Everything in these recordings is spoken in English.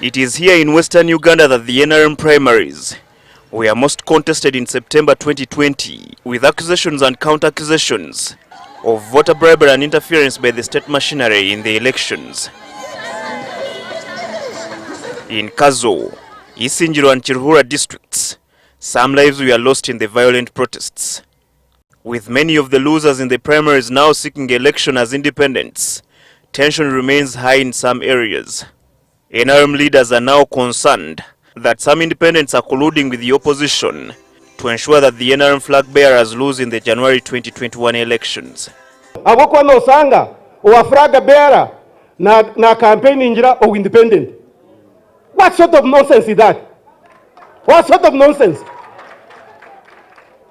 It is here in Western Uganda that the NRM primaries were most contested in September 2020, with accusations and counter-accusations of voter bribery and interference by the state machinery in the elections. In Kazo, Isinjiro and Chirhura districts, some lives were lost in the violent protests. With many of the losers in the primaries now seeking election as independents, tension remains high in some areas. NRM leaders are now concerned that some independents are colluding with the opposition to ensure that the NRM flag bearers lose in the January 2021 elections. Aboko no sanga o flag bearer na campaign injira o independent. What sort of nonsense is that? What sort of nonsense?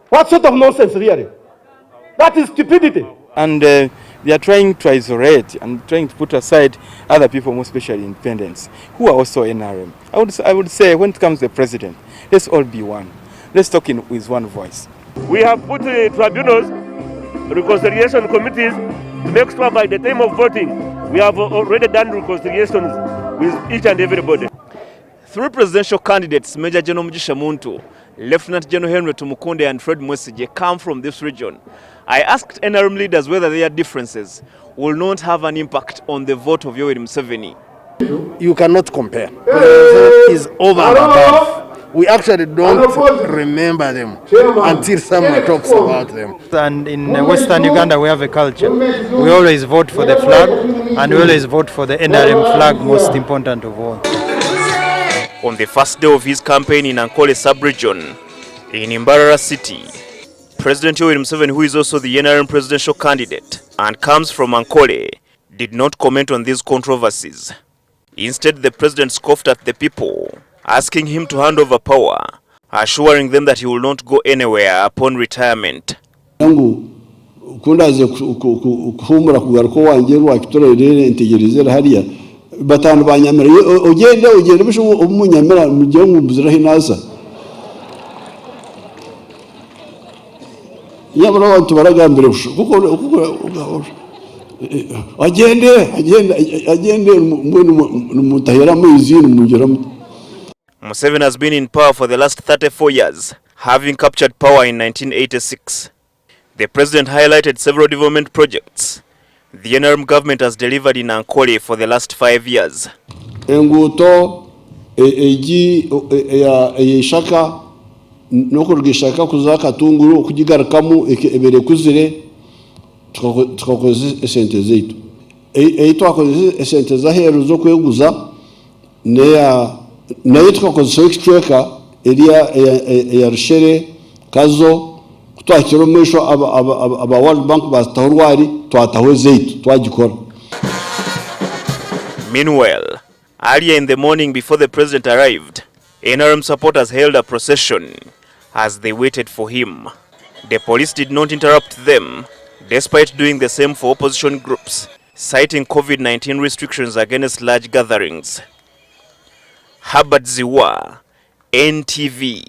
What sort of nonsense really? That is stupidity. And they are trying to isolate and trying to put aside other people, more especially independents, who are also NRM. I would say when it comes to the president, let's all be one. Let's talk with one voice. We have put tribunals, reconciliation committees to make sure by the time of voting, we have already done reconciliations with each and everybody. Three presidential candidates, Major General Mugisha Muntu, Lieutenant General Henry Tumukunde and Fred Mwesige, come from this region. I asked NRM leaders whether their differences will not have an impact on the vote of Yoweri Museveni. You cannot compare. President is over and above. We actually don't remember them until someone talks about them. And in Western Uganda we have a culture. We always vote for the flag and we always vote for the NRM flag, most important of all. On the first day of his campaign in Ankole sub-region, in Mbarara City, President Yoweri Museveni, who is also the NRM presidential candidate and comes from Ankole, did not comment on these controversies. Instead, the president scoffed at the people, asking him to hand over power, assuring them that he will not go anywhere upon retirement. Batanu banyamira ugende bisho umunyamira mugiye ngumuzira hinaza yabara abantu baragambira kuko agende mutahera muzini mugera. Museveni has been in power for the last 34 years, having captured power in 1986. The president highlighted several development projects the NRM government has delivered in Ankole for the last 5 years. Enguto shaka nokurugishaka kuzaka tunguru kugigarakamu ebere kuzire tukakoze sente zetu twakoze sente zaheru zo kweguza nayo tukakoze sokitreka eria ya rushere kazo twakiro mesho aba World Bank batahurwari twatawe zeitu twagikora. Meanwhile, earlier in the morning before the president arrived, NRM supporters held a procession as they waited for him. The police did not interrupt them, despite doing the same for opposition groups, citing COVID-19 restrictions against large gatherings. Habat Ziwa, NTV.